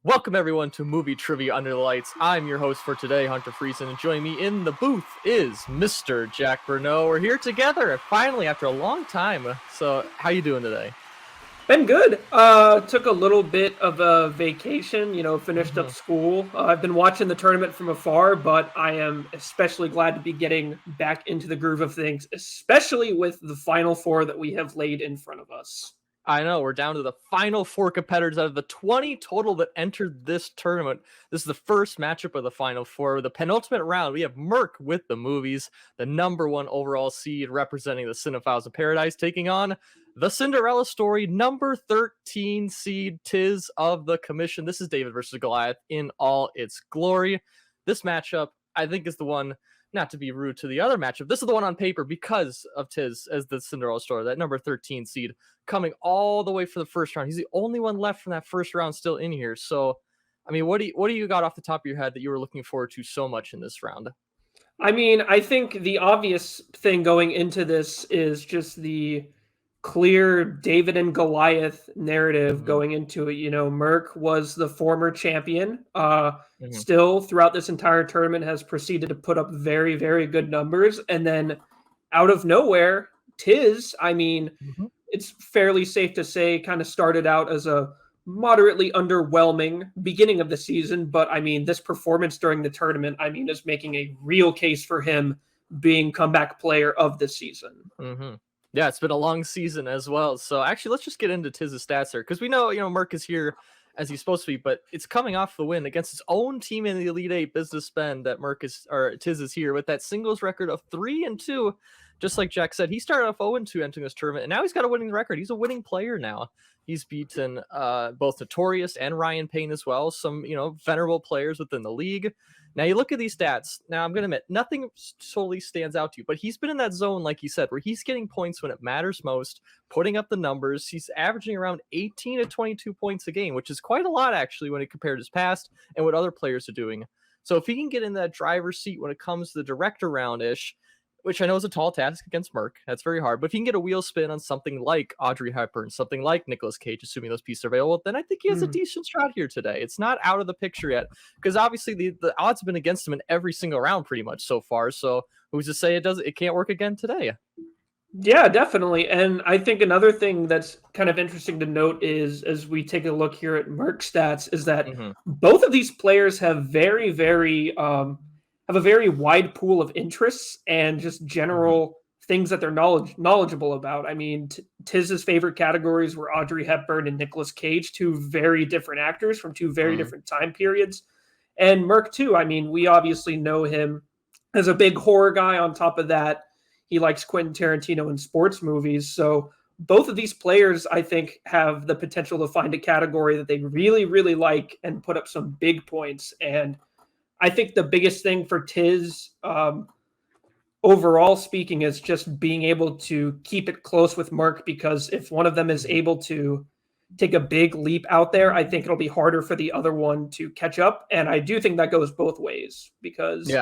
Welcome everyone to Movie Trivia Under the Lights. I'm your host for today, Hunter Friesen, and joining me in the booth is Mr. Jack Bruneau. We're here together, finally, after a long time. So, how you doing today? Been good. Took a little bit of a vacation, finished up school. I've been watching the tournament from afar, but I am especially glad to be getting back into the groove of things, especially with the final four that we have laid in front of us. I know, we're down to the final four competitors out of the 20 total that entered this tournament. This is the first matchup of the final four. The penultimate round, we have Merc with the movies, the number one overall seed representing the Cinephiles of Paradise, taking on the Cinderella Story, number 13 seed, Tiz of the Commission. This is David versus Goliath in all its glory. This matchup, I think, is the one, not to be rude to the other matchup, this is the one on paper because of Tiz as the Cinderella Story, that number 13 seed, coming all the way for the first round. He's the only one left from that first round still in here. So, I mean, what do you got off the top of your head that you were looking forward to so much in this round? I mean, I think the obvious thing going into this is just the clear David and Goliath narrative going into it. Merc was the former champion. Still, throughout this entire tournament, has proceeded to put up very, very good numbers. And then out of nowhere, Tiz, I mean, it's fairly safe to say, kind of started out as a moderately underwhelming beginning of the season. But I mean, this performance during the tournament, I mean, is making a real case for him being comeback player of the season. Yeah, it's been a long season as well. So actually, let's just get into Tiz's stats here, because we know, Merc is here as he's supposed to be, but it's coming off the win against his own team in the Elite Eight Business Spend that Tiz is here with that singles record of 3-2. Just like Jack said, he started off 0-2 entering this tournament, and now he's got a winning record. He's a winning player now. He's beaten both Notorious and Ryan Payne as well, some venerable players within the league. Now you look at these stats. Now I'm going to admit, nothing totally stands out to you, but he's been in that zone, like he said, where he's getting points when it matters most, putting up the numbers. He's averaging around 18 to 22 points a game, which is quite a lot, actually, when he compared his past and what other players are doing. So if he can get in that driver's seat when it comes to the director round-ish, which I know is a tall task against Merc. That's very hard. But if he can get a wheel spin on something like Audrey Hepburn, something like Nicolas Cage, assuming those pieces are available, then I think he has a decent shot here today. It's not out of the picture yet, because obviously the odds have been against him in every single round pretty much so far. So who's to say it can't work again today? Yeah, definitely. And I think another thing that's kind of interesting to note is, as we take a look here at Merc stats, is that both of these players have very, very have a very wide pool of interests and just general things that they're knowledgeable about. I mean, Tiz's favorite categories were Audrey Hepburn and Nicolas Cage, two very different actors from two very different time periods. And Merc, too. I mean, we obviously know him as a big horror guy. On top of that, he likes Quentin Tarantino and sports movies. So both of these players, I think, have the potential to find a category that they really, really like and put up some big points. And I think the biggest thing for Tiz, overall speaking, is just being able to keep it close with Merc, because if one of them is able to take a big leap out there, I think it'll be harder for the other one to catch up. And I do think that goes both ways, because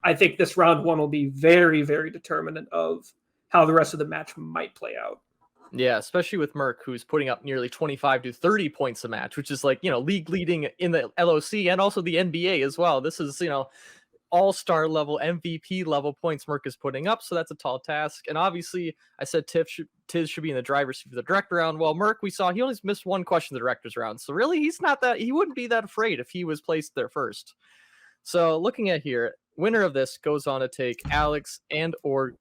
I think this round one will be very, very determinant of how the rest of the match might play out. Yeah, especially with Merc, who's putting up nearly 25 to 30 points a match, which is like, league leading in the LOC and also the NBA as well. This is, all-star level, MVP level points Merc is putting up, so that's a tall task. And obviously, I said Tiz should be in the driver's seat for the director round. Well, Merc, we saw he only missed one question in the director's round, so really he wouldn't be that afraid if he was placed there first. So looking at here, winner of this goes on to take Alex or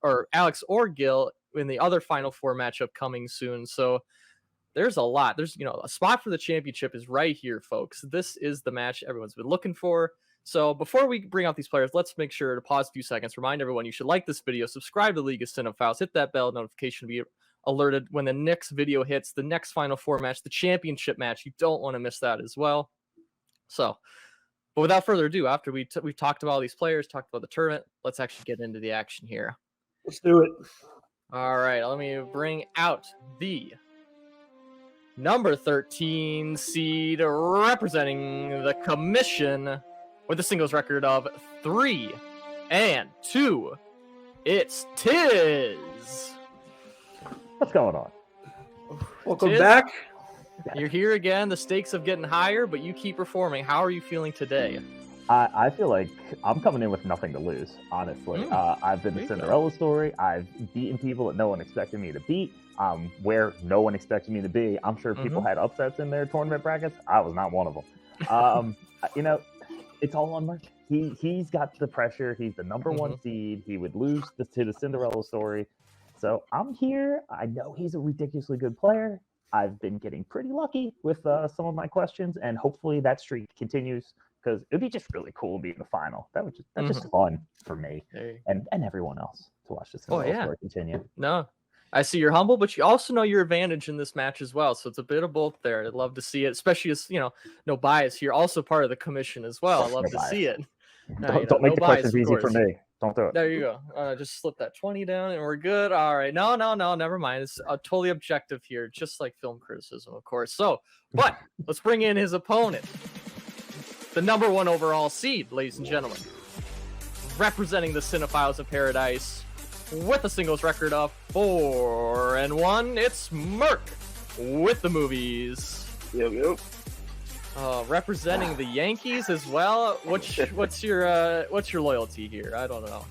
Gil in the other Final Four matchup coming soon. So there's a lot. There's, a spot for the championship is right here, folks. This is the match everyone's been looking for. So before we bring out these players, let's make sure to pause a few seconds. Remind everyone you should like this video, subscribe to League of Cinephiles, hit that bell notification to be alerted when the next video hits, the next Final Four match, the championship match. You don't want to miss that as well. So, but without further ado, after we've talked about all these players, talked about the tournament, let's actually get into the action here. Let's do it. All right, let me bring out the number 13 seed representing the Commission with a singles record of 3-2. It's Tiz. What's going on? Welcome back. You're here again. The stakes have getting higher, but you keep performing. How are you feeling today? I feel like I'm coming in with nothing to lose, honestly. I've been the Cinderella story. I've beaten people that no one expected me to beat. Where no one expected me to be. I'm sure people had upsets in their tournament brackets. I was not one of them. It's all on Merc. He's got the pressure. He's the number one seed. He would lose to the Cinderella story. So I'm here. I know he's a ridiculously good player. I've been getting pretty lucky with some of my questions, and hopefully that streak continues. Because it'd be just really cool to be in the final. That's just fun for me and everyone else to watch this story continue. No, I see you're humble, but you also know your advantage in this match as well. So it's a bit of both there. I'd love to see it, especially as no bias here. Also part of the commission as well. I'd love to see it. Don't make the questions easy for me. Don't do it. There you go. Just slip that 20 down and we're good. All right. No, never mind. It's totally objective here, just like film criticism, of course. So, but let's bring in his opponent. The number 1 overall seed, ladies and gentlemen, representing the Cinephiles of Paradise with a singles record of 4-1. It's Merc with the movies. Yep. Representing the Yankees as well. What's your loyalty here? I don't know.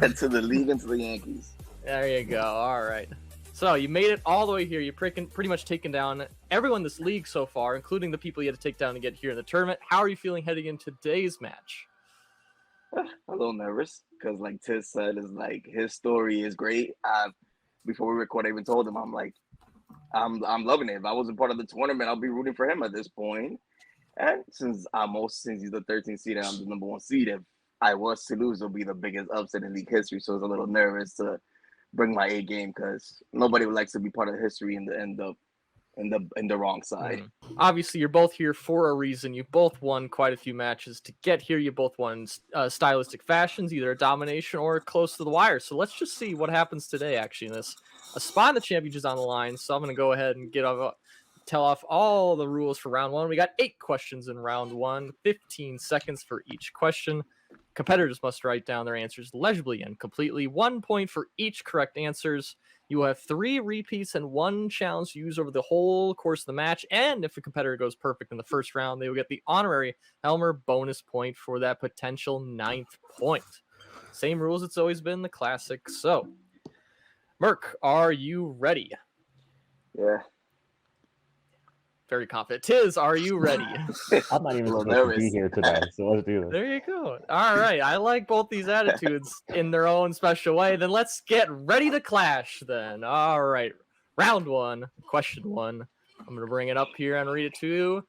To the league and to the Yankees. There you go. All right. So you made it all the way here. You've pretty much taken down everyone in this league so far, including the people you had to take down to get here in the tournament. How are you feeling heading into today's match? A little nervous because, like Tiz said, is like his story is great. Before we record, I even told him I'm I'm loving it. If I wasn't part of the tournament, I'll be rooting for him at this point. And since he's the 13th seed and I'm the number 1 seed, if I was to lose, it'll be the biggest upset in league history. So I was a little nervous to bring my A game because nobody would like to be part of history in the wrong side. Obviously, you're both here for a reason. You both won quite a few matches to get here. You both won stylistic fashions, either a domination or close to the wire. So let's just see what happens today. Actually, in this, a spot in the championship is on the line. So I'm going to go ahead and tell off all the rules for round 1. We got 8 questions in round 1, 15 seconds for each question. Competitors must write down their answers legibly and completely. 1 point for each correct answers. You will have 3 repeats and 1 challenge to use over the whole course of the match. And if a competitor goes perfect in the first round, they will get the honorary Elmer bonus point for that potential 9th point. Same rules it's always been, the classic. So, Merc, are you ready? Yeah. Very confident. Tiz, are you ready? I'm not even supposed to be here today, so let's do this. There you go. All right. I like both these attitudes in their own special way. Then let's get ready to clash then. All right. Round 1, question 1. I'm going to bring it up here and read it to you.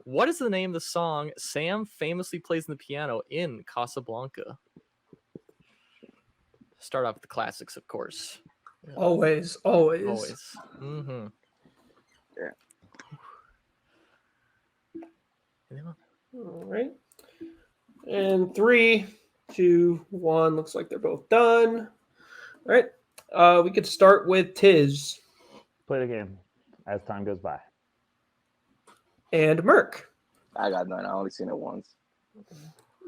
What is the name of the song Sam famously plays on the piano in Casablanca? Start off with the classics, of course. Always. Mm-hmm. Yeah. All right. And 3, 2, 1. Looks like they're both done. All right. We could start with Tiz. Play the game as time goes by. And Merc. I got none. I only seen it once.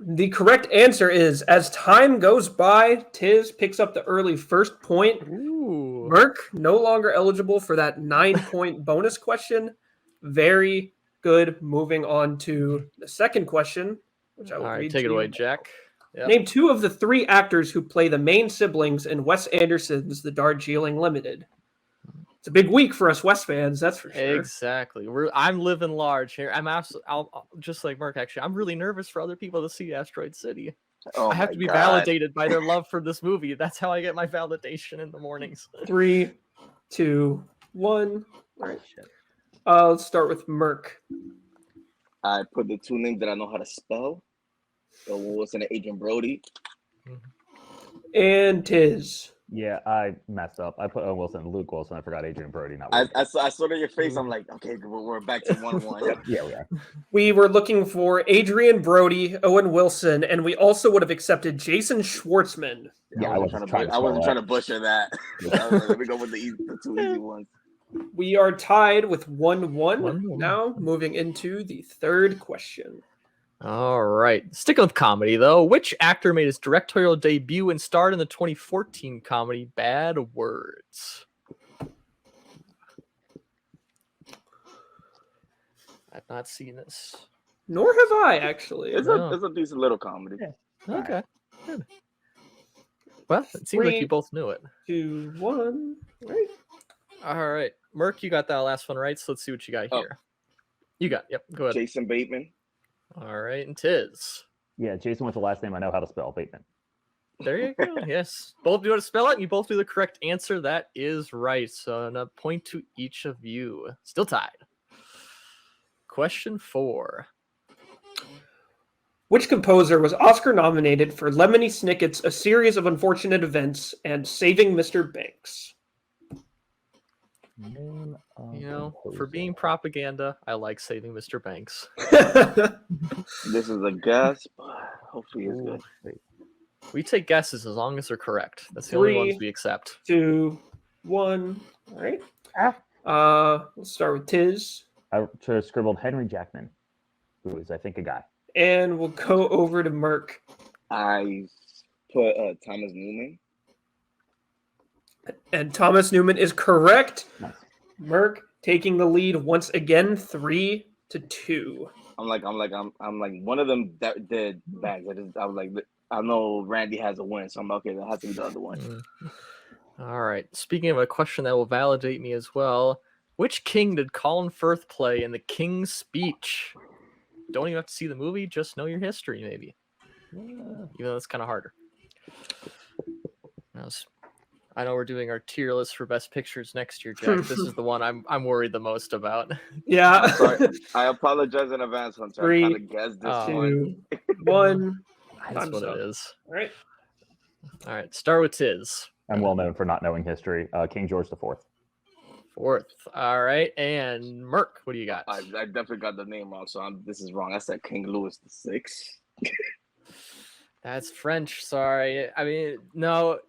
The correct answer is, as time goes by, Tiz picks up the early first point. Ooh. Merc, no longer eligible for that 9-point bonus question. Very good. Moving on to the second question, which I will read. Take it away, Jack. Yep. Name 2 of the 3 actors who play the main siblings in Wes Anderson's The Darjeeling Limited. It's a big week for us West fans, that's for sure. Exactly. I'm living large here. I'll just like Merc, actually. I'm really nervous for other people to see Asteroid City. I have to be validated by their love for this movie. That's how I get my validation in the mornings. 3, 2, 1. All right. Let's start with Merc. I put the 2 names that I know how to spell. Owen Wilson and Adrian Brody. And Tiz. Yeah, I messed up. I put Owen Wilson and Luke Wilson. I forgot Adrian Brody. I saw it in your face. I'm like, okay, we're back to 1-1. Yeah, we are. We were looking for Adrian Brody, Owen Wilson, and we also would have accepted Jason Schwartzman. Yeah, I wasn't trying to butcher that. Let me go with the 2 easy ones. We are tied with 1-1 now, moving into the third question. All right. Sticking with comedy, though, which actor made his directorial debut and starred in the 2014 comedy Bad Words? I've not seen this. Nor have I, actually. It's No. a decent little comedy. Yeah. Okay. Good. Well, it seems like you both knew it. 2, 1. All right. All right. Merc, you got that last one right, so let's see what you got here. You got, yep, go ahead. Jason Bateman. All right, and Tiz. Yeah, Jason with the last name I know how to spell, Bateman. There you go. Yes. Both do how to spell it, and you both do the correct answer. That is right. So a point to each of you. Still tied. Question 4. Which composer was Oscar nominated for Lemony Snicket's A Series of Unfortunate Events and Saving Mr. Banks? Name of You know, for composer. being propaganda, I like Saving Mr. Banks. This is a guess, but hopefully it's good. We take guesses as long as they're correct. That's the only ones 3, we accept. 2, 1. All right. Let's start with Tiz. I scribbled Henry Jackman, who is, I think, a guy. And we'll go over to Merc. I put Thomas Newman. And Thomas Newman is correct. Nice. Merc taking the lead once again, 3-2. I'm like one of them that did bags. I was like, I know Randy has a win, so I'm okay. That has to be the other one. All right. Speaking of a question that will validate me as well, which king did Colin Firth play in The King's Speech? Don't even have to see the movie, just know your history, maybe. Even though it's kind of harder. I know we're doing our tier list for best pictures next year, Jack. This is the one I'm worried the most about. Yeah. I'm sorry. I apologize in advance, Hunter. 3, I kind of guessed this 2, 1. That's Time's what up. it is. All right. Start with Tiz. I'm well known for not knowing history. King George IV. 4th. All right. And Merc, what do you got? I definitely got the name wrong, so this is wrong. I said King Louis VI. That's French. Sorry. I mean, no.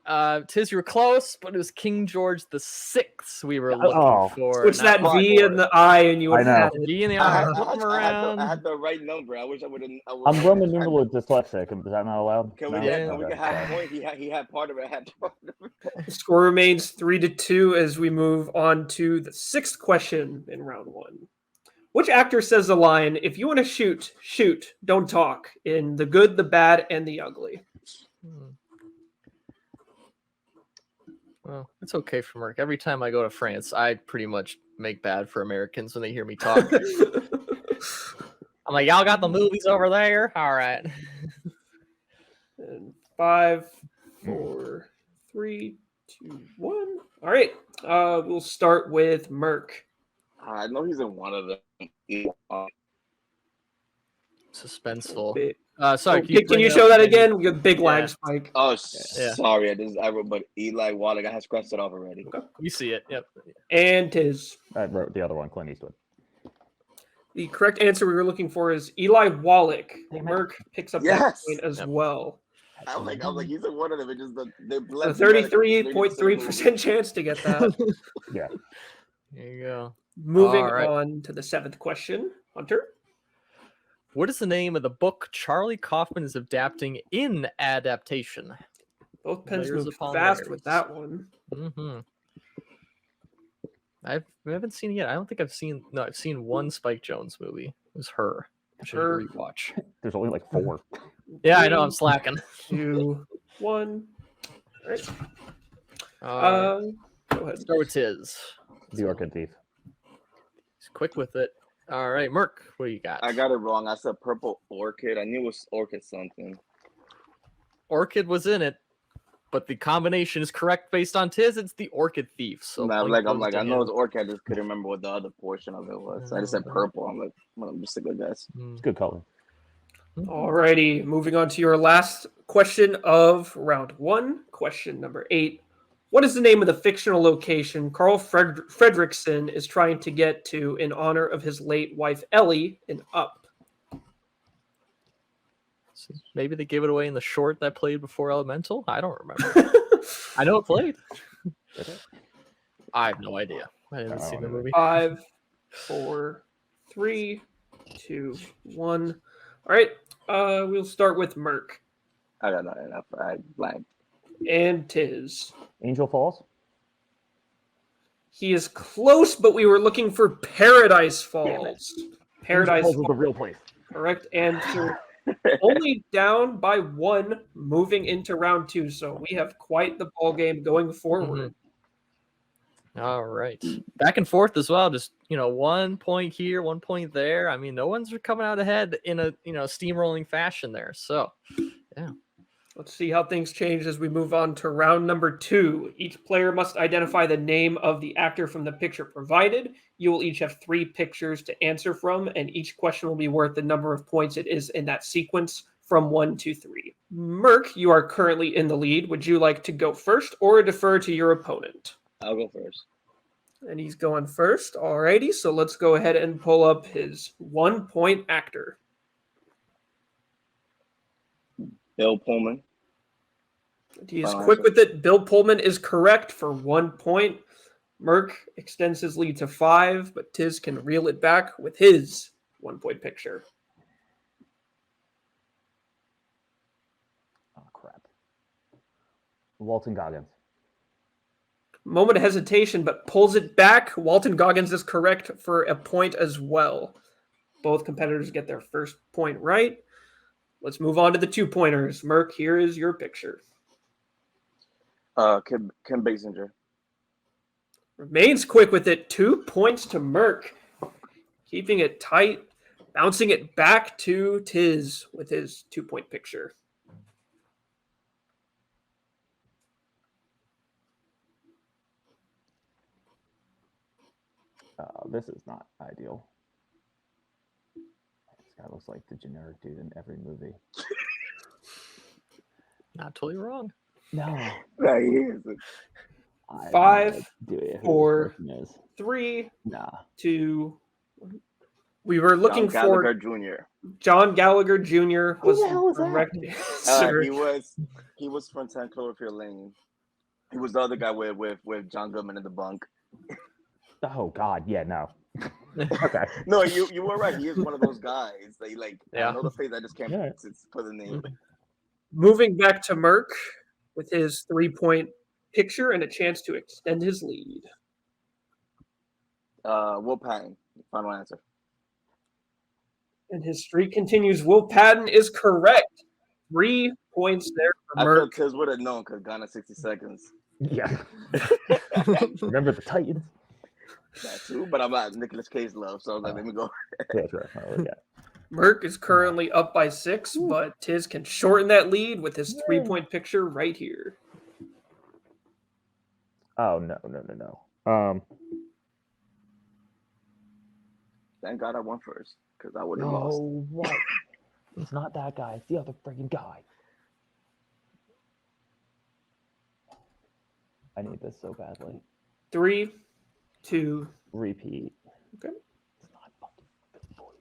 Tiz, you were close, but it was King George VI we were looking for. Switch that V and the I, and you would have it. V and the I I. Flip them around. I had the right number. I wish I would have. I'm Roman numeral dyslexic. Is that not allowed? Can No? we Yeah. get half point? He had part of it. I had part of it. The score remains 3-2 as we move on to the 6th question in round 1. Which actor says the line, "If you want to shoot, shoot, don't talk," in The Good, the Bad, and the Ugly? Well, it's okay for Merc. Every time I go to France, I pretty much make bad for Americans when they hear me talk. I'm like, y'all got the movies over there? All right. And 5, 4, 3, 2, 1. All right. We'll start with Merc. I know he's in one of them. Suspenseful. Sorry, can you show that again? We got big lag spike. Oh, Yeah. sorry. But Eli Wallach, I had scratched it off already. You see it. Yep. And Tiz. I wrote the other one, Clint Eastwood. The correct answer we were looking for is Eli Wallach. Merc picks up that Yes. point as well. I'm like, he's in one of them. It's just the A 33.3% chance to get that. Yeah. There you go. Moving All right. on to the 7th question. Hunter? What is the name of the book Charlie Kaufman is adapting in adaptation? Both pens Layers move upon fast layers. with that one. Mm-hmm. I haven't seen it yet. I don't think I've seen. No, I've seen one Spike Jonze movie. It was Her. I should Her. rewatch. There's only like 4. Yeah, I know. I'm slacking. 2, 1. All right. Go ahead. Start with Tiz. The Orchid Thief. He's quick with it. All right, Merc, what do you got? I got it wrong. I said Purple Orchid. I knew it was Orchid something. Orchid was in it, but the combination is correct based on Tiz. It's the Orchid Thief. So I'm point goes like, to I know him. it's Orchid. I just couldn't remember what the other portion of it was. So I just said Purple. I'm like, well, I'm just a good guess. It's a good color. Alrighty, moving on to your last question of round 1. Question number 8. What is the name of the fictional location Carl Fredricksen is trying to get to in honor of his late wife Ellie in Up? Maybe they gave it away in the short that played before Elemental. I don't remember. I know it played. I have no idea. I didn't see the movie. 5, 4, 3, 2, 1. All right, we'll start with Merc. I got nothing enough. I blanked. And Tiz. Angel Falls? He is close, but we were looking for Paradise Falls. Paradise Falls is the real place. Correct answer. Only down by 1 moving into round 2. So we have quite the ball game going forward. All right. Back and forth as well. Just, 1 point here, 1 point there. I mean, no one's coming out ahead in a, steamrolling fashion there. So, yeah. Let's see how things change as we move on to round number 2. Each player must identify the name of the actor from the picture provided. You will each have 3 pictures to answer from, and each question will be worth the number of points it is in that sequence from 1 to 3. Merc, you are currently in the lead. Would you like to go first or defer to your opponent? I'll go first. And he's going first. Alrighty, so let's go ahead and pull up his 1-point actor. Bill Pullman. He is quick with it. Bill Pullman is correct for 1 point. Merc extends his lead to 5, but Tiz can reel it back with his 1-point picture. Oh, crap. Walton Goggins. Moment of hesitation, but pulls it back. Walton Goggins is correct for a point as well. Both competitors get their first point right. Let's move on to the 2-pointers. Merc, here is your picture. Kim Basinger. Remains quick with it. 2 points to Merc. Keeping it tight. Bouncing it back to Tiz with his 2-point picture. This is not ideal. This guy looks like the generic dude in every movie. Not totally wrong. No. Right, he isn't. 5, 4, 3, 2. We were looking John Gallagher Jr. John Gallagher Jr. was Who the hell is that? correct answer. He was from 10 Cloverfield Lane. He was the other guy with John Goodman in the bunk. Oh God, yeah, no. Okay. No, you were right. He is one of those guys. They I know the face. I just can't put the name. Moving back to Merc with his 3-point picture and a chance to extend his lead. Will Patton. Final answer. And his streak continues. Will Patton is correct. 3 points there for Merc. I feel Tiz would have known because Ghana 60 seconds. Yeah. Remember the Titans? That too, but I'm not Nicolas Cage love, so let me go. Yeah, sure. Merc is currently up by 6, but Tiz can shorten that lead with his 3-point picture right here. Oh no. Thank God I won first, because I would have lost. No, what? It's not that guy. It's the other freaking guy. I need this so badly. 3, 2. Repeat. Okay. It's not fucking good boy.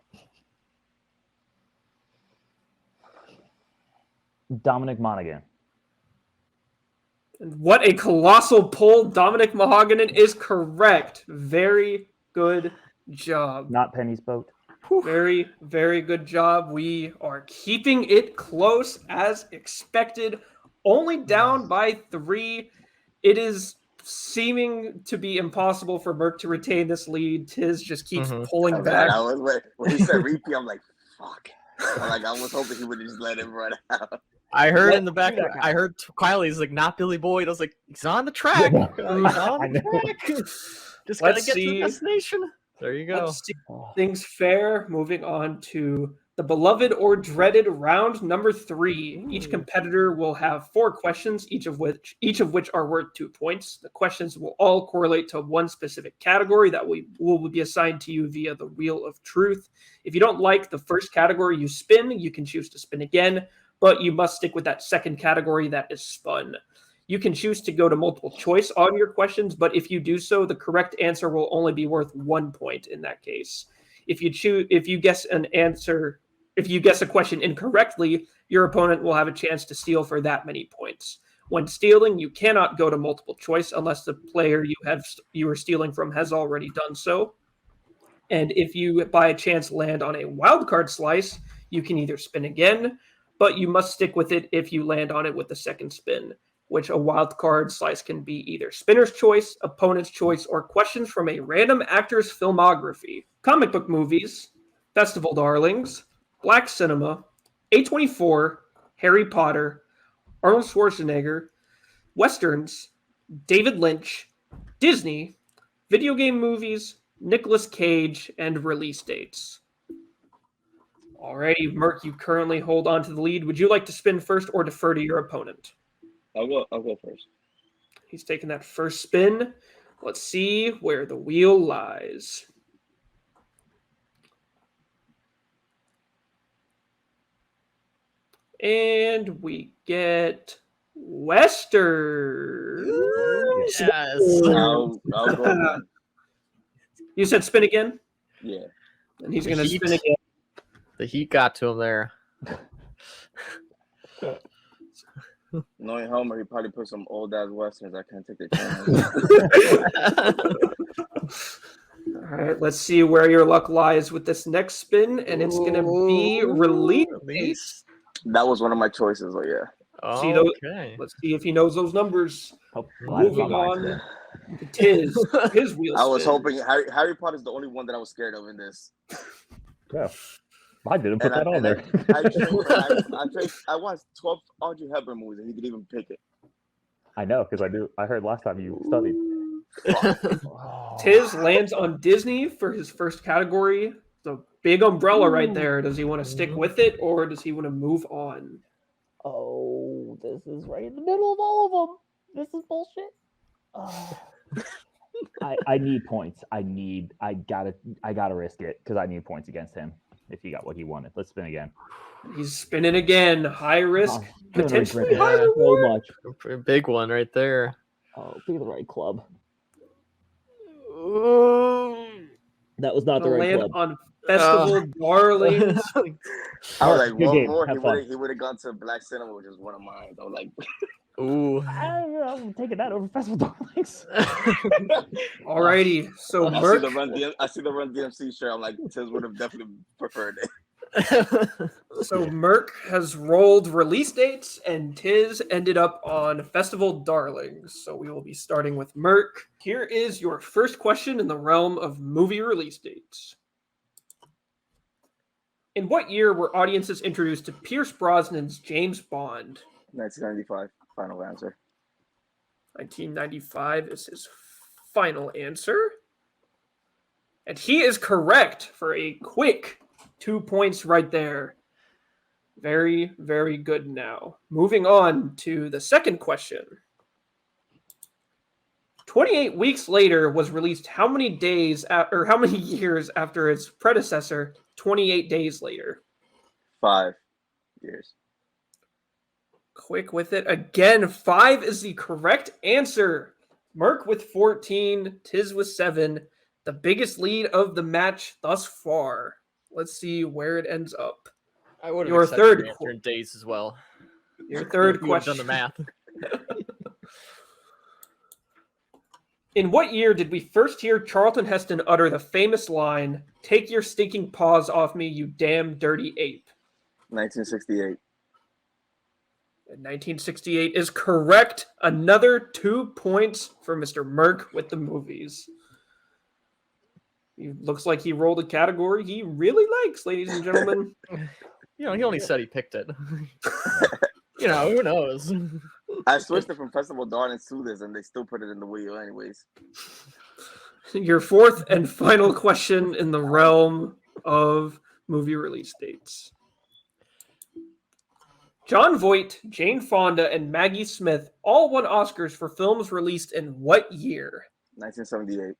Dominic Monaghan. And what a colossal pull. Dominic Mahogany is correct. Very good job. Not Penny's boat. Very, very good job. We are keeping it close as expected. Only down by 3. It is seeming to be impossible for Merc to retain this lead. Tiz just keeps pulling back. When he said repeat, I'm like, fuck. I was hoping he would just let him run out. I heard in the back. I heard Kylie's like, not Billy Boyd. I was like, he's on the track. He's on the track. Just gotta get to the destination. There you go. Let's see things fair. Moving on to the beloved or dreaded round number 3. Each competitor will have 4 questions, each of which are worth 2 points. The questions will all correlate to one specific category that will be assigned to you via the Wheel of Truth. If you don't like the first category you spin, you can choose to spin again, but you must stick with that second category that is spun. You can choose to go to multiple choice on your questions, but if you do so, the correct answer will only be worth 1 point in that case. If you guess a question incorrectly, your opponent will have a chance to steal for that many points. When stealing, you cannot go to multiple choice unless the player you are stealing from has already done so. And if you by chance land on a wildcard slice, you can either spin again, but you must stick with it if you land on it with the second spin, which a wildcard slice can be either spinner's choice, opponent's choice, or questions from a random actor's filmography. Comic book movies Festival Darlings, Black Cinema, A24, Harry Potter, Arnold Schwarzenegger, Westerns, David Lynch, Disney, video game movies, Nicolas Cage, and release dates. Alrighty, Merc, you currently hold on to the lead. Would you like to spin first or defer to your opponent? I'll go first. He's taking that first spin. Let's see where the wheel lies. And we get Westerns. Yes. I'll go again. You said spin again? Yeah. And he's going to spin again. The heat got to him there. Knowing Homer, he probably put some old ass westerns. I can't take the chance. All right, let's see where your luck lies with this next spin, and it's going to be release. That was one of my choices. So yeah. Okay. Let's see if he knows those numbers. Moving on to Tiz. His wheel I was spin. hoping Harry Potter's the only one that I was scared of in this. Yeah. I didn't put that on there. I watched 12 Audrey Hepburn movies and he didn't even pick it. I know, because I heard last time you studied. Tiz lands on Disney for his first category. The big umbrella right there. Does he want to stick with it or does he want to move on? Oh, this is right in the middle of all of them. This is bullshit. I need points. I gotta risk it because I need points against him. If he got what he wanted, let's spin again. He's spinning again. High risk, potentially high so reward. much. A big one right there. Oh, pick the right club. Ooh. That was not the right Land club. on Festival Darlings. I was like, Good one game. more, Have he would have gone to Black Cinema, which is one of mine. I was like, Ooh. I'm taking that over Festival Darlings. Alrighty, so I Merc. see the Run DMC shirt. I'm like, Tiz would have definitely preferred it. So Merc has rolled release dates, and Tiz ended up on Festival Darlings. So we will be starting with Merc. Here is your first question in the realm of movie release dates. In what year were audiences introduced to Pierce Brosnan's James Bond? 1995. Final answer. 1995 is his final answer. And he is correct for a quick 2 points right there. Very, very good now. Moving on to the second question. 28 weeks later was released how many days or how many years after its predecessor, 28 days later? 5 years. Quick with it. Again, 5 is the correct answer. Merc with 14, Tiz with 7. The biggest lead of the match thus far. Let's see where it ends up. I would have Your accepted third the answer in days as well. Your third You would have question. done the math. In what year did we first hear Charlton Heston utter the famous line, "Take your stinking paws off me, you damn dirty ape"? 1968. And 1968 is correct. Another 2 points for Mr. Merc with the movies. He looks like he rolled a category he really likes, ladies and gentlemen. He only said he picked it. Who knows? I switched it from Festival Darlings to this, and they still put it in the wheel anyways. Your fourth and final question in the realm of movie release dates. Jon Voight, Jane Fonda, and Maggie Smith all won Oscars for films released in what year? 1978.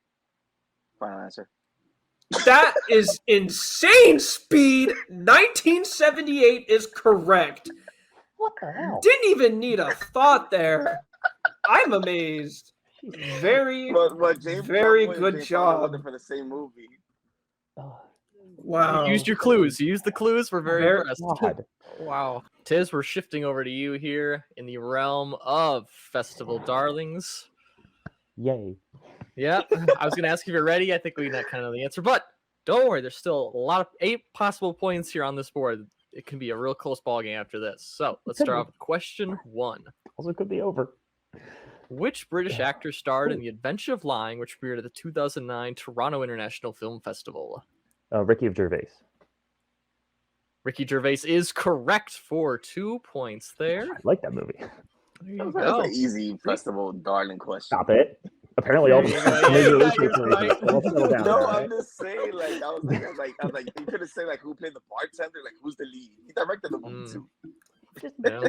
Final answer. That is insane speed. 1978 is correct. What the hell? Didn't even need a thought there. I'm amazed. Very, But James very Franco and good Jane Fonda job. wasn't for the same movie. Wow. You used your clues. You used the clues. We're very Very- impressed. God. Wow. Tiz, we're shifting over to you here in the realm of Festival Darlings. Yay. Yeah, I was going to ask if you're ready. I think we kind of know the answer, but don't worry. There's still a lot of 8 possible points here on this board. It can be a real close ball game after this. So let's start off with question 1. Also could be over. Which British actor starred in The Adventure of Lying, which premiered at the 2009 Toronto International Film Festival? Ricky of Gervais. Ricky Gervais is correct for 2 points there. I like that movie. There you That's go. an easy festival darling question. Stop it. Apparently, all the There you go. movie Yeah, research you're reasons. right. Let's settle down. No, all I'm right? just saying. Like I was like, you could have said like who played the bartender, like who's the lead. He directed the movie too. Yeah.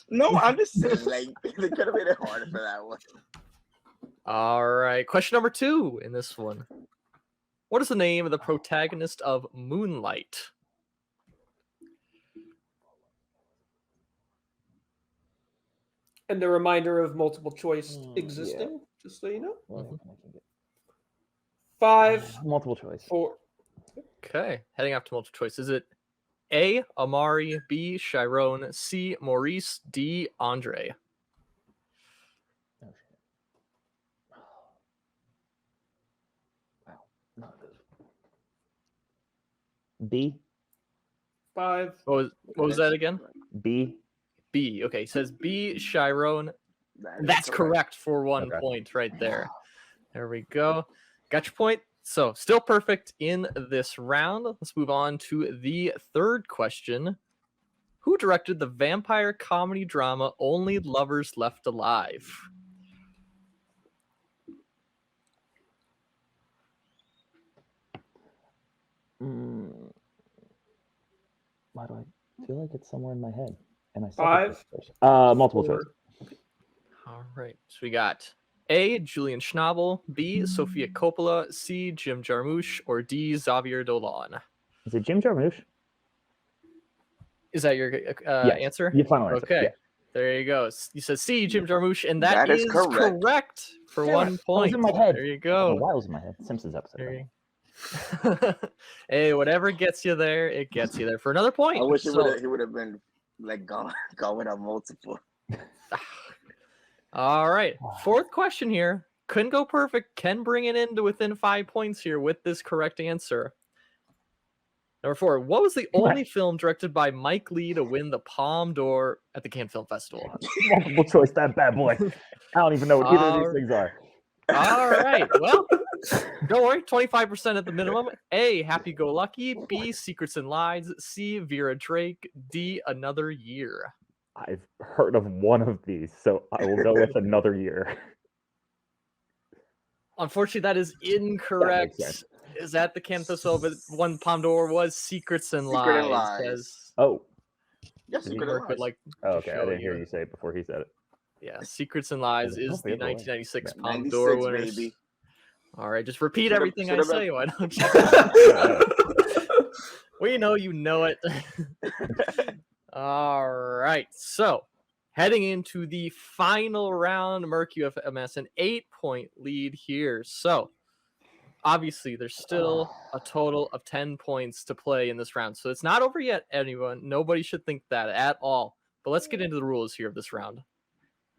No, I'm just saying. Like they could have made it harder for that one. All right. Question number 2 in this one. What is the name of the protagonist of Moonlight? And the reminder of multiple choice existing, just so you know. Well, 5, multiple choice. 4. Okay. Heading up to multiple choice. Is it A, Amari, B, Chiron, C, Maurice, D, Andre? Oh, shit. Wow. Not good. B. 5. What was that again? B. B. Okay. It says B, Chiron. That's correct for 1 point right there. There we go. Got your point. So still perfect in this round. Let's move on to the third question. Who directed the vampire comedy drama Only Lovers Left Alive? Why do I feel like it's somewhere in my head? And I 5. Multiple choice. All right. So we got A, Julian Schnabel, B, Sofia Coppola, C, Jim Jarmusch, or D, Xavier Dolan. Is it Jim Jarmusch? Is that your Yes. answer? Your final answer. Okay. Yeah. There you go. You said C, Jim Jarmusch, and That is correct. correct. For Damn it. 1 That was point. in my head. There you Oh, go. why was in my head? Simpsons episode. There you... Hey, whatever gets you there, it gets you there for another point. I wish he So- would have been like gone without multiple. All right. Fourth question here. Couldn't go perfect. Can bring it into within 5 points here with this correct answer. Number 4. What was the only film directed by Mike Lee to win the Palme d'Or at the Cannes Film Festival? Multiple choice, that bad boy. I don't even know what either of these things are. All right. Well, don't worry. 25% at the minimum. A, Happy Go Lucky. B, Secrets and Lies. C, Vera Drake. D, Another Year. I've heard of one of these, so I will go with Another Year. Unfortunately, that is incorrect. sense. Is that the Cannes Festival? But one Palme d'Or was Secrets and Secret Lies. and Lies. As Oh, Yes, Did you you could work with, like, okay. I show didn't you. hear you say it before he said it. Yeah, Secrets and Lies Oh, is the the other one. 1996 Yeah. Palme d'Or 96, winners. baby. All right, just repeat Should've- everything I should've say. been- Why don't you? We know you know it. All right, so heading into the final round, Merc, you have amassed an 8-point lead here. So obviously, there's still a total of 10 points to play in this round. So it's not over yet, anyone. Nobody should think that at all. But let's get into the rules here of this round.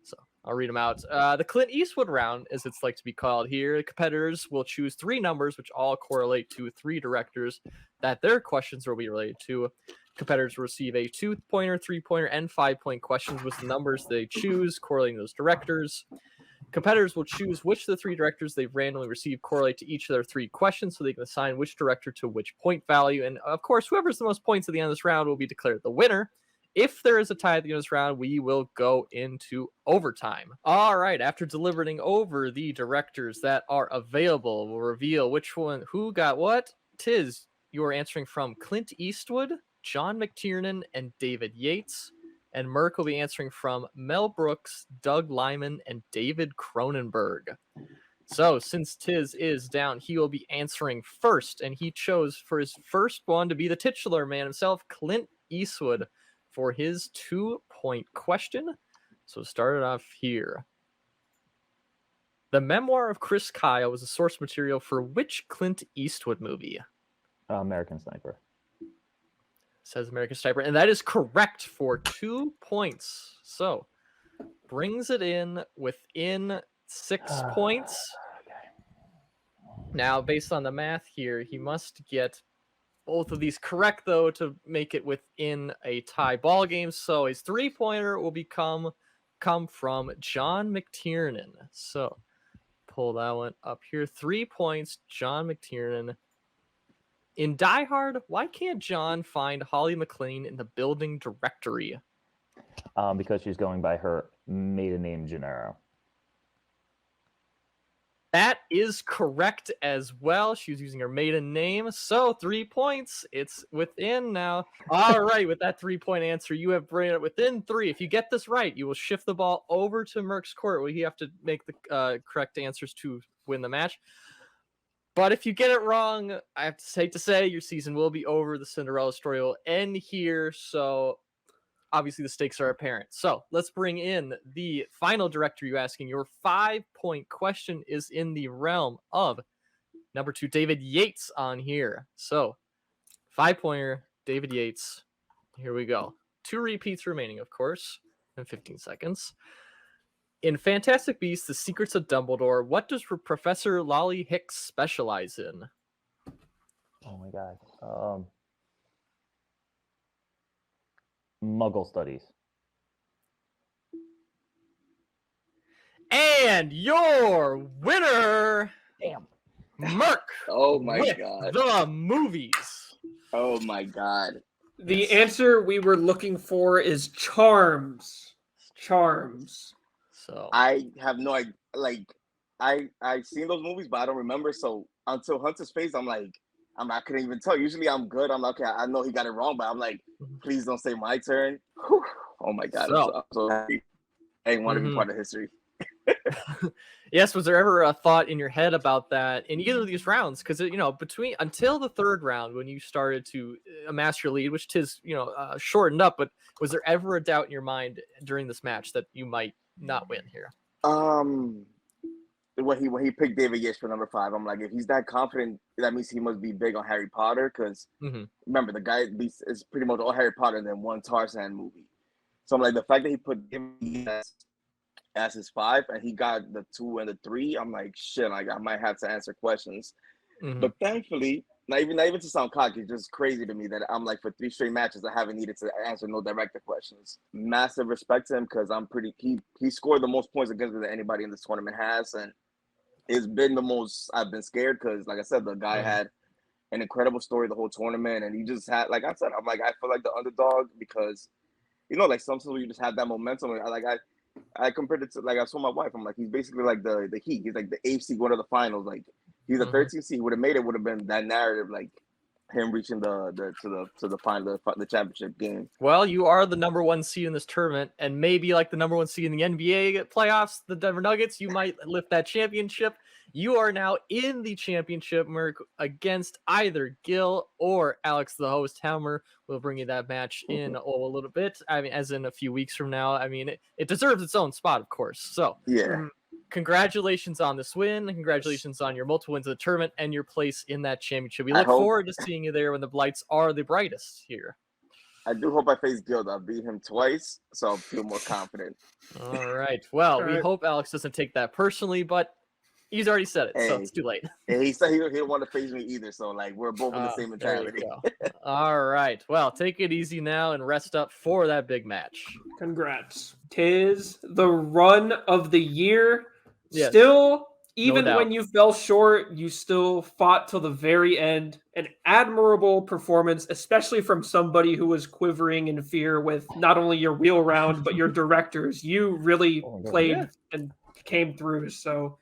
So I'll read them out. The Clint Eastwood round, as it's like to be called here, competitors will choose 3 numbers which all correlate to 3 directors that their questions will be related to. Competitors will receive a 2-pointer, 3-pointer, and 5-point questions with the numbers they choose correlating to those directors. Competitors will choose which of the 3 directors they've randomly received correlate to each of their 3 questions so they can assign which director to which point value. And of course, whoever has the most points at the end of this round will be declared the winner. If there is a tie at the end of this round, we will go into overtime. All right, after deliberating over the directors that are available, we'll reveal who got what. Tiz, you are answering from Clint Eastwood, John McTiernan, and David Yates. And Merc will be answering from Mel Brooks, Doug Liman, and David Cronenberg. So since Tiz is down, he will be answering first, and he chose for his first one to be the titular man himself, Clint Eastwood, for his 2-point question. So start it off here. The memoir of Chris Kyle was the source material for which Clint Eastwood movie? American Sniper. Says American Sniper, and that is correct for 2 points. So brings it in within 6 points. Now, based on the math here, he must get both of these correct, though, to make it within a tie ball game. So his 3-pointer will come from John McTiernan. So pull that one up here. 3 points, John McTiernan. In Die Hard, why can't John find Holly McClane in the building directory? Because she's going by her maiden name, Gennaro. That is correct as well. She was using her maiden name. So 3 points. It's within now. All right. With that 3-point answer, you have brought it within 3. If you get this right, you will shift the ball over to Merc's court where you have to make the correct answers to win the match. But if you get it wrong, I have to hate to say your season will be over. The Cinderella story will end here. So obviously the stakes are apparent. So let's bring in the final director you asking. Your 5-point question is in the realm of number 2, David Yates on here. So 5-pointer, David Yates. Here we go. 2 repeats remaining, of course, in 15 seconds. In Fantastic Beasts, The Secrets of Dumbledore, what does Professor Lolly Hicks specialize in? Oh my god. Muggle studies. And your winner, Damn. Merc. Oh my with god. The movies. Oh my god. The answer we were looking for is charms. Charms. So I have no idea. Like, I've seen those movies, but I don't remember. So until Hunter's face, I couldn't even tell. Usually I'm good. I'm like, okay, I know he got it wrong, but I'm like, please don't say my turn. Whew. Oh my god, I'm so happy. I didn't want to be part of history. Yes, was there ever a thought in your head about that in either of these rounds? Because between until the third round when you started to amass your lead, which tis shortened up, but was there ever a doubt in your mind during this match that you might not win here? When he picked David Yates for number 5, I'm like, if he's that confident, that means he must be big on Harry Potter. Because remember, the guy is pretty much all Harry Potter and then one Tarzan movie. So I'm like, the fact that he put David as his 5 and he got the 2 and the 3, I'm like, shit, like I might have to answer questions. But thankfully, not even to sound cocky, it's just crazy to me that I'm like, for 3 straight matches, I haven't needed to answer no director questions. Massive respect to him because he scored the most points against me that anybody in this tournament has, and it's been the most I've been scared because, like I said, the guy had an incredible story the whole tournament, and he just had, like I said, I'm like, I feel like the underdog because, like sometimes you just have that momentum. I compared it to, like, I told my wife, I'm like, he's basically like the Heat. He's like the 8th seed going to the finals. Like, he's a 13th seed. He would have made it. Would have been that narrative, like him reaching the final, the championship game. Well, you are the number 1 seed in this tournament, and maybe like the number 1 seed in the NBA playoffs, the Denver Nuggets, you might lift that championship. You are now in the championship, Merc, against either Gil or Alex, the host. Helmer will bring you that match in a little bit. I mean, as in a few weeks from now. I mean, it deserves its own spot, of course. So, congratulations on this win. Congratulations on your multiple wins of the tournament and your place in that championship. We look forward to seeing you there when the lights are the brightest here. I do hope I face Guild. I'll beat him twice, so I'll feel more confident. All right. Well, we hope Alex doesn't take that personally, but he's already said it, so it's too late. He said he didn't want to face me either, so like we're both in the same mentality. All right. Well, take it easy now and rest up for that big match. Congrats. 'Tis the run of the year. Yes. Still, even when you fell short, you still fought till the very end. An admirable performance, especially from somebody who was quivering in fear with not only your wheel round, but your directors. You really played and came through. So,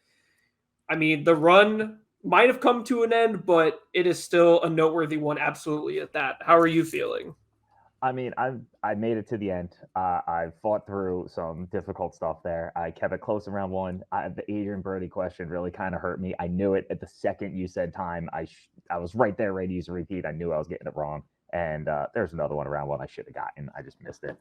I mean, the run might have come to an end, but it is still a noteworthy one. Absolutely at that. How are you feeling? I mean, I made it to the end. I fought through some difficult stuff there. I kept it close in round 1. The Adrian Brody question really kind of hurt me. I knew it at the second you said time. I was right there ready to use a repeat. I knew I was getting it wrong. And there's another one around 1 I should have gotten. I just missed it.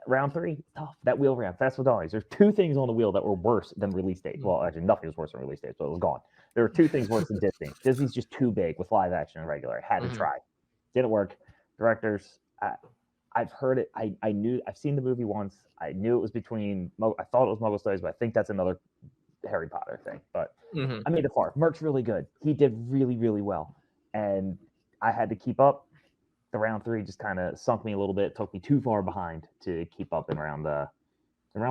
Round 3, tough. That wheel round, Festival Dollars. There's 2 things on the wheel that were worse than release date. Well, actually, nothing was worse than release date, so it was gone. There were 2 things worse than Disney. Disney's just too big with live action and regular. Had to try. Didn't work. Directors, I've heard it. I knew. I've seen the movie once. I knew it was between. I thought it was Muggle Studies, but I think that's another Harry Potter thing. But I made it far. Merc's really good. He did really, really well, and I had to keep up. The round 3 just kind of sunk me a little bit. It took me too far behind to keep up in round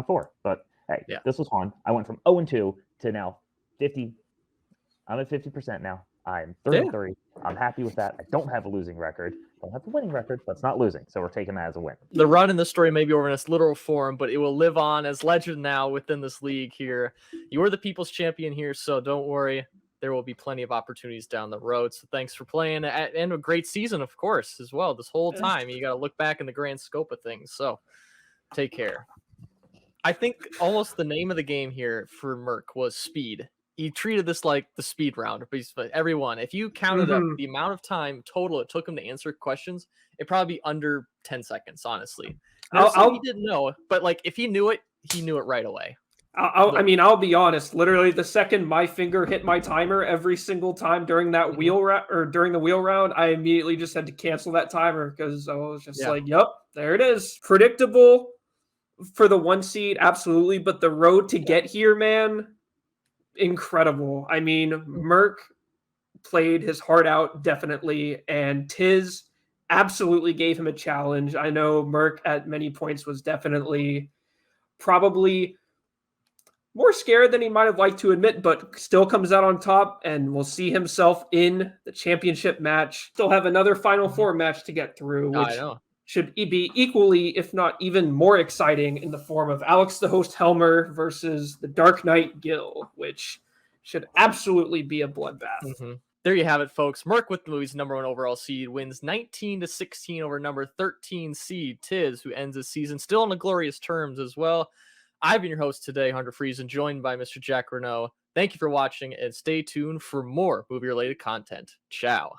4. But hey, this was fun. I went from 0-2 to now 50. I'm at 50% now. I'm 3-3. I'm happy with that. I don't have a losing record. Don't have a winning record, but it's not losing, so we're taking that as a win. The run in this story may be over in its literal form, but it will live on as legend now within this league here. You are the people's champion here, so don't worry. There will be plenty of opportunities down the road. So thanks for playing, and a great season, of course, as well. This whole time, you got to look back in the grand scope of things. So take care. I think almost the name of the game here for Merc was speed. He treated this like the speed round. But everyone, if you counted up the amount of time total it took him to answer questions, it'd probably be under 10 seconds, honestly. He didn't know, but like if he knew it right away. I'll be honest. Literally, the second my finger hit my timer every single time during that during the wheel round, I immediately just had to cancel that timer because I was just like, "Yep, there it is." Predictable for the 1 seed, absolutely, but the road to get here, man, incredible. I mean, Merc played his heart out, definitely, and Tiz absolutely gave him a challenge. I know Merc at many points was definitely probably more scared than he might have liked to admit, but still comes out on top and will see himself in the championship match. Still have another Final Four match to get through, which should be equally, if not even more exciting, in the form of Alex the Host Helmer versus the Dark Knight Gil, which should absolutely be a bloodbath. There you have it, folks. Merc with the movie's #1 overall seed wins 19-16 over number 13 seed Tiz, who ends the season still on the glorious terms as well. I've been your host today, Hunter Friesen, joined by Mr. Jack Renault. Thank you for watching, and stay tuned for more movie-related content. Ciao.